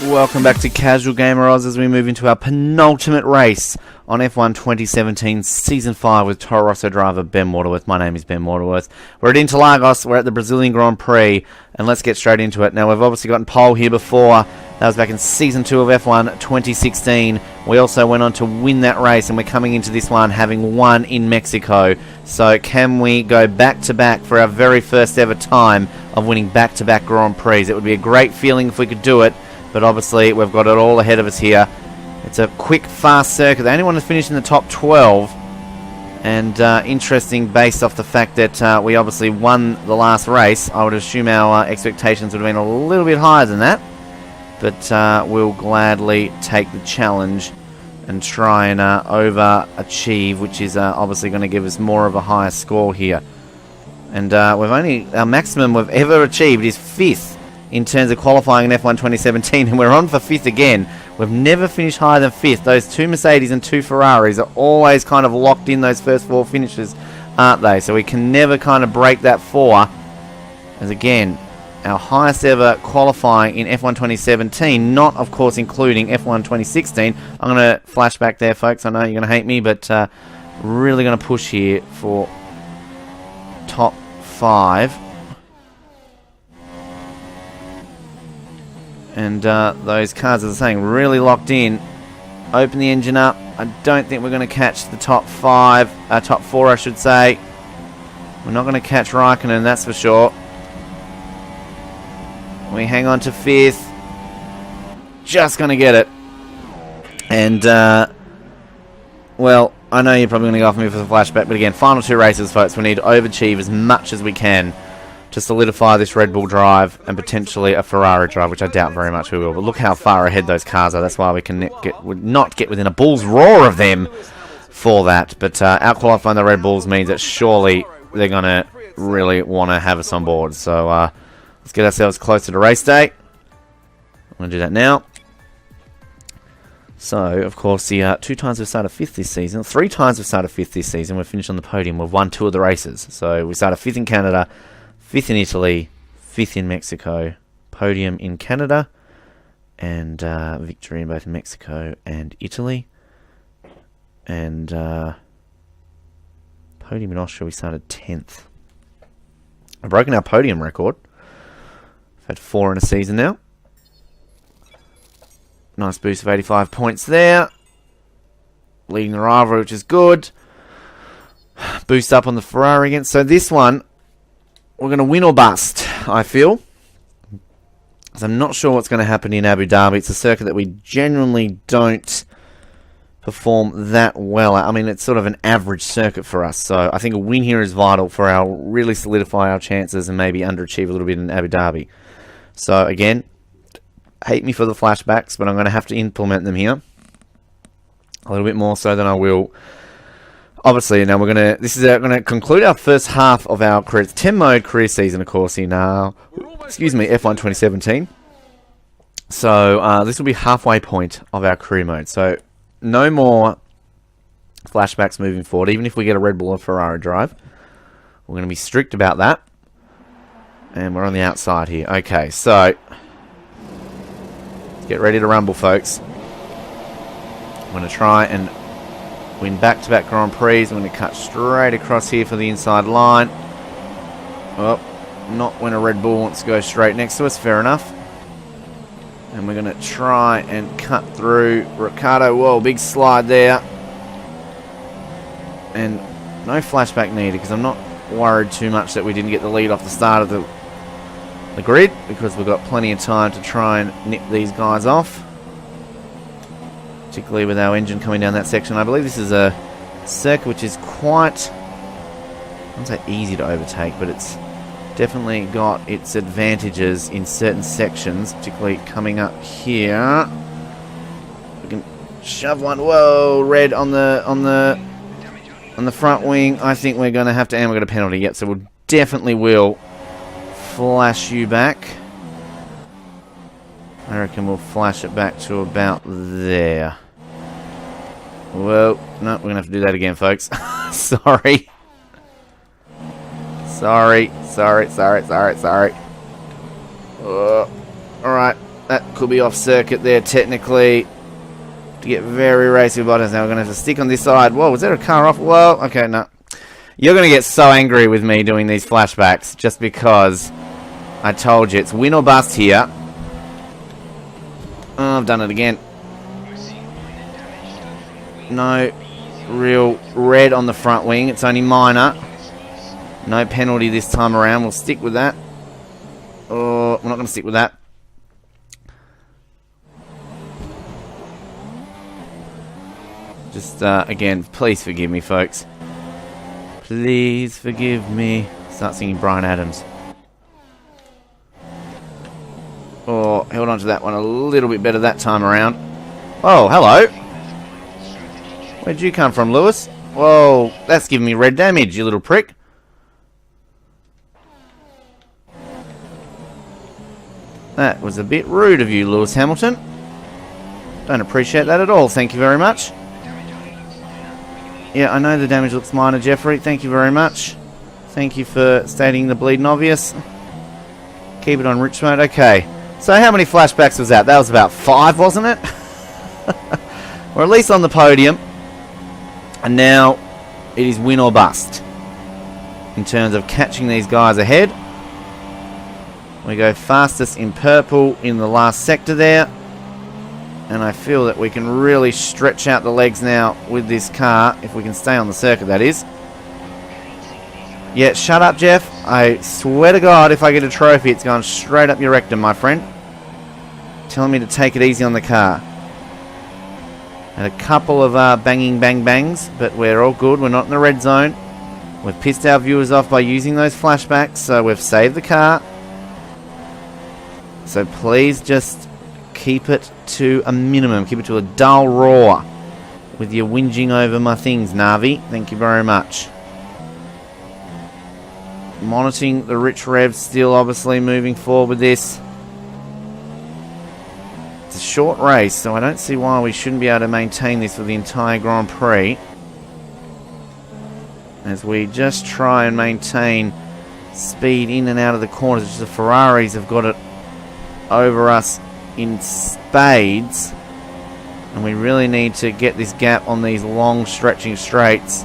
Welcome back to Casual Gamer Oz as we move into our penultimate race on F1 2017 Season 5 with Toro Rosso driver Ben Waterworth. My name is Ben Waterworth. We're at Interlagos, we're at the Brazilian Grand Prix, and let's get straight into it. Now, we've obviously gotten pole here before. That was back in Season 2 of F1 2016. We also went on to win that race, and we're coming into this one having won in Mexico. So can we go back-to-back for our very first ever time of winning back-to-back Grand Prix? It would be a great feeling if we could do it. But obviously, we've got it all ahead of us here. It's a quick, fast circuit. They only want to finish in the top 12. And interesting based off the fact that we obviously won the last race. I would assume our expectations would have been a little bit higher than that. But we'll gladly take the challenge and try and overachieve, which is obviously going to give us more of a higher score here. And our maximum we've ever achieved is 5th. In terms of qualifying in F1 2017, and we're on for 5th again. We've never finished higher than 5th. Those 2 Mercedes and 2 Ferraris are always kind of locked in those first 4 finishes, aren't they? So we can never kind of break that 4. As again, our highest ever qualifying in F1 2017, not of course including F1 2016. I'm going to flash back there, folks. I know you're going to hate me, but really going to push here for top 5. And those cars, as I'm saying, really locked in. Open the engine up. I don't think we're going to catch the top 4, I should say. We're not going to catch Raikkonen, that's for sure. We hang on to 5th. Just going to get it. And, well, I know you're probably going to go off me for the flashback, but again, final 2 races, folks. We need to overachieve as much as we can to solidify this Red Bull drive and potentially a Ferrari drive, which I doubt very much we will. But look how far ahead those cars are. That's why we can not get within a bull's roar of them for that. But out-qualifying the Red Bulls means that surely they're going to really want to have us on board. So let's get ourselves closer to race day. I'm going to do that now. So, of course, the 2 times we've started 5th this season, 3 times we've started 5th this season, we've finished on the podium. We've won 2 of the races. So we started 5th in Canada, 5th in Italy, 5th in Mexico, podium in Canada, and victory in both Mexico and Italy. And podium in Austria, we started 10th. I've broken our podium record. I've had 4 in a season now. Nice boost of 85 points there. Leading the rivalry, which is good. Boost up on the Ferrari again. So this one, we're going to win or bust, I feel. Because I'm not sure what's going to happen in Abu Dhabi. It's a circuit that we genuinely don't perform that well at. I mean, it's sort of an average circuit for us. So I think a win here is vital for our really solidify our chances and maybe underachieve a little bit in Abu Dhabi. So again, hate me for the flashbacks, but I'm going to have to implement them here. A little bit more so than I will. Obviously, now we're going to conclude our first half of our career. It's 10-mode career season, of course, in F1 2017. So this will be halfway point of our career mode. So no more flashbacks moving forward. Even if we get a Red Bull or Ferrari drive, we're going to be strict about that. And we're on the outside here. Okay, so let's get ready to rumble, folks. I'm going to try and win back-to-back Grand Prix. I'm going to cut straight across here for the inside line. Well, not when a Red Bull wants to go straight next to us. Fair enough. And we're going to try and cut through Ricciardo. Whoa, big slide there. And no flashback needed because I'm not worried too much that we didn't get the lead off the start of the grid because we've got plenty of time to try and nip these guys off. Particularly with our engine coming down that section. I believe this is a circuit which is quite, I won't say easy to overtake, but it's definitely got its advantages in certain sections, particularly coming up here. We can shove one. Whoa, red on the front wing. I think we're going to have to, and we've got a penalty yet, so we'll definitely will flash you back. I reckon we'll flash it back to about there. Well, no, we're going to have to do that again, folks. Sorry. Sorry. Alright. that could be off circuit there technically. To get very racy about us now, we're going to have to stick on this side. Whoa, was there a car off? Whoa, okay, no. You're going to get so angry with me doing these flashbacks just because I told you it's win or bust here. Oh, I've done it again. No real red on the front wing. It's only minor. No penalty this time around. We'll stick with that. Oh, we're not going to stick with that. Just, again, please forgive me, folks. Please forgive me. Start singing Bryan Adams. Oh, held on to that one a little bit better that time around. Oh, hello. Where'd you come from, Lewis? Whoa, that's giving me red damage, you little prick. That was a bit rude of you, Lewis Hamilton. Don't appreciate that at all, thank you very much. Yeah, I know the damage looks minor, Jeffrey. Thank you very much. Thank you for stating the bleeding obvious. Keep it on rich mode. Okay. So how many flashbacks was that? That was about 5, wasn't it? We're at least on the podium. And now it is win or bust. In terms of catching these guys ahead. We go fastest in purple in the last sector there. And I feel that we can really stretch out the legs now with this car, if we can stay on the circuit, that is. Yeah, shut up, Jeff. I swear to God, if I get a trophy, it's going straight up your rectum, my friend. Telling me to take it easy on the car. Had a couple of banging bang bangs, but we're all good. We're not in the red zone. We've pissed our viewers off by using those flashbacks, so we've saved the car. So please just keep it to a minimum. Keep it to a dull roar with your whinging over my things, Navi. Thank you very much. Monitoring the rich revs, still obviously moving forward with this. It's a short race, so I don't see why we shouldn't be able to maintain this for the entire Grand Prix. As we just try and maintain speed in and out of the corners. The Ferraris have got it over us in spades, and we really need to get this gap on these long stretching straights.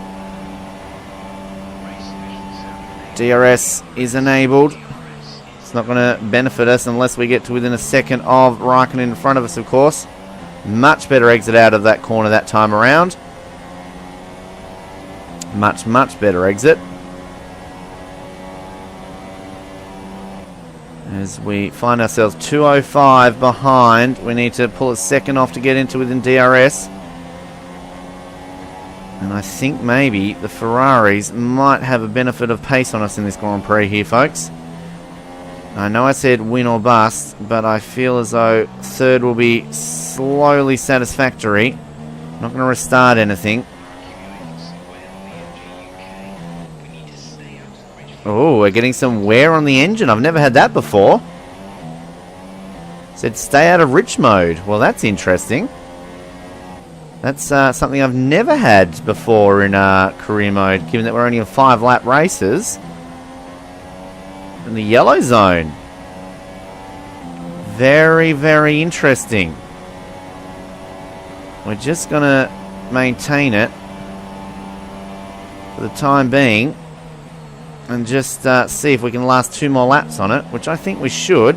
DRS is enabled. It's not going to benefit us unless we get to within a second of Raikkonen in front of us, of course. Much better exit out of that corner that time around. Much better exit. As we find ourselves 2:05 behind, we need to pull a second off to get into within DRS. And I think maybe the Ferraris might have a benefit of pace on us in this Grand Prix here, folks. I know I said win or bust, but I feel as though third will be slowly satisfactory. Not going to restart anything. Oh, we're getting some wear on the engine. I've never had that before. Said stay out of rich mode. Well, that's interesting. That's something I've never had before in career mode, given that we're only in 5-lap races. In the yellow zone. Very interesting. We're just going to maintain it for the time being. And just see if we can last 2 more laps on it, which I think we should.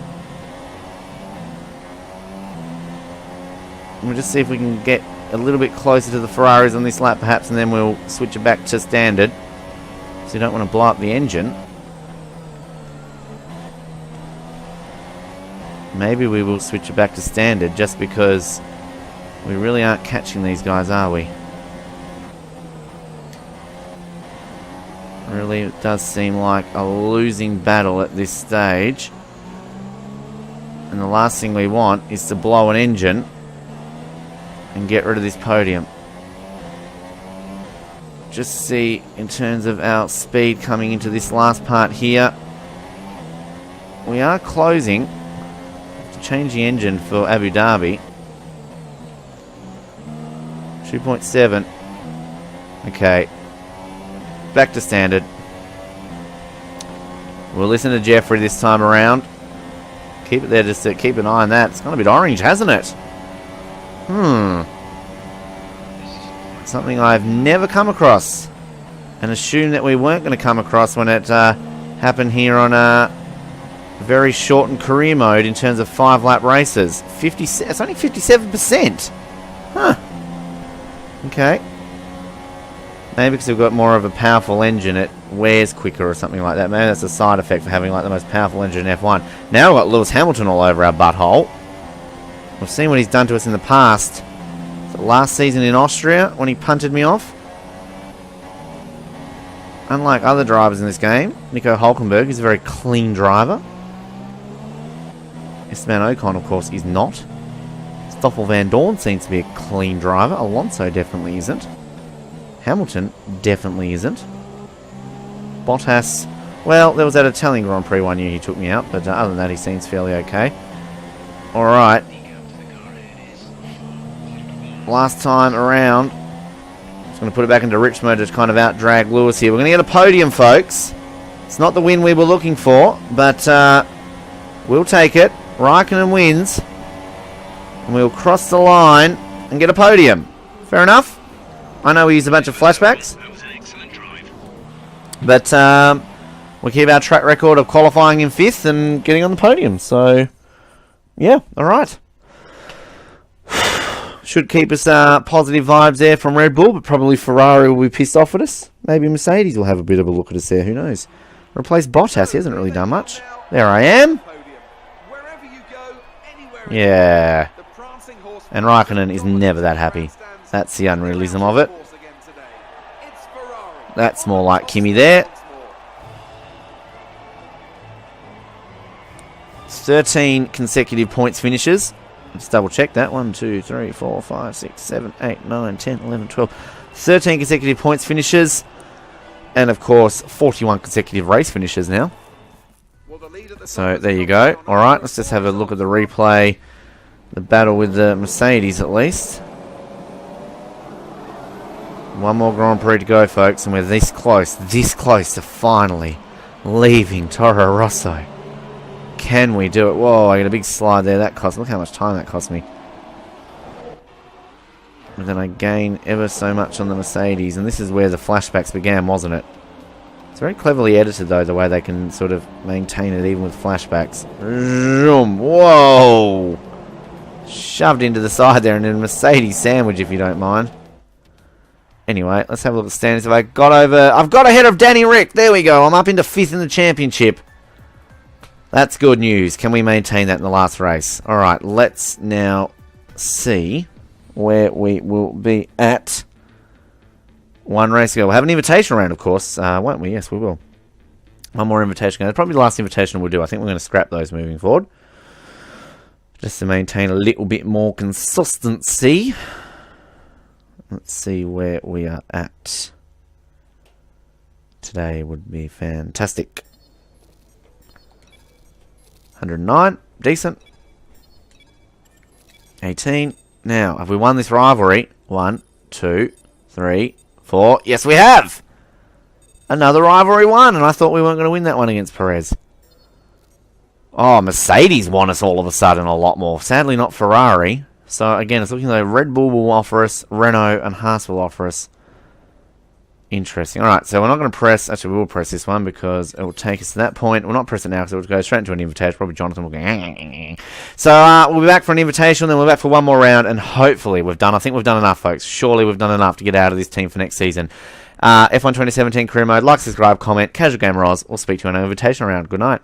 We'll just see if we can get a little bit closer to the Ferraris on this lap, perhaps, and then we'll switch it back to standard. So you don't want to blow up the engine. Maybe we will switch it back to standard, just because we really aren't catching these guys, are we? Really, it does seem like a losing battle at this stage. And the last thing we want is to blow an engine and get rid of this podium. Just see, in terms of our speed coming into this last part here, we are closing. To change the engine for Abu Dhabi. 2.7. Okay. Back to standard. We'll listen to Jeffrey this time around. keep it there just to keep an eye on that. It's gone a bit orange, hasn't it? Something I've never come across. And assumed that we weren't going to come across when it happened here on a very shortened career mode in terms of 5-lap races. It's only 57%. Huh. Okay. Maybe because we've got more of a powerful engine, it wears quicker or something like that. Maybe that's a side effect for having like the most powerful engine in F1. Now we've got Lewis Hamilton all over our butthole. We've seen what he's done to us in the past. Last season in Austria when he punted me off. Unlike other drivers in this game, Nico Hülkenberg is a very clean driver. Esteban Ocon, of course, is not. Stoffel Van Dorn seems to be a clean driver. Alonso definitely isn't. Hamilton definitely isn't. Bottas, well, there was that Italian Grand Prix one year he took me out, but other than that, he seems fairly okay. Alright. Last time around, just going to put it back into rich mode to kind of out-drag Lewis here. We're going to get a podium, folks. It's not the win we were looking for, but we'll take it. Raikkonen wins. And we'll cross the line and get a podium. Fair enough. I know we used a bunch of flashbacks. But we keep our track record of qualifying in 5th and getting on the podium. So, yeah, alright. Should keep us positive vibes there from Red Bull, but probably Ferrari will be pissed off at us. Maybe Mercedes will have a bit of a look at us there, who knows. Replace Bottas, he hasn't really done much. There I am. Yeah. And Raikkonen is never that happy. That's the unrealism of it. That's more like Kimi there. 13 consecutive points finishes. Let's double check that. 1, 2, 3, 4, 5, 6, 7, 8, 9, 10, 11, 12. 13 consecutive points finishes. And of course, 41 consecutive race finishes now. So there you go. Alright, let's just have a look at the replay. The battle with the Mercedes at least. One more Grand Prix to go, folks, and we're this close to finally leaving Toro Rosso. Can we do it? Whoa, I got a big slide there. That cost. Look how much time that cost me. And then I gain ever so much on the Mercedes. And this is where the flashbacks began, wasn't it? It's very cleverly edited, though, the way they can sort of maintain it even with flashbacks. Zoom. Whoa! Shoved into the side there and then Mercedes sandwich, if you don't mind. Anyway, let's have a look at the standings. I've got ahead of Danny Rick. There we go. I'm up into 5th in the championship. That's good news. Can we maintain that in the last race? Alright, let's now see where we will be at. One race ago. We'll have an invitation round, of course, won't we? Yes, we will. One more invitation. That's probably the last invitation we'll do. I think we're going to scrap those moving forward. Just to maintain a little bit more consistency. Let's see where we are at. Today would be fantastic. 109. Decent. 18. Now, have we won this rivalry? 1, 2, 3, 4. Yes, we have! Another rivalry won, and I thought we weren't going to win that one against Perez. Oh, Mercedes won us all of a sudden a lot more. Sadly, not Ferrari. So, again, it's looking like Red Bull will offer us, Renault and Haas will offer us. Interesting. Alright, so we're not going to press... Actually, we will press this one because it will take us to that point. We'll not press it now because it will go straight into an invitation. Probably Jonathan will go... So, we'll be back for an invitation, then we'll be back for one more round, and hopefully we've done... I think we've done enough, folks. Surely we've done enough to get out of this team for next season. F1 2017 career mode. Like, subscribe, comment. Casual Gamer Oz. We'll speak to you on an invitation round. Good night.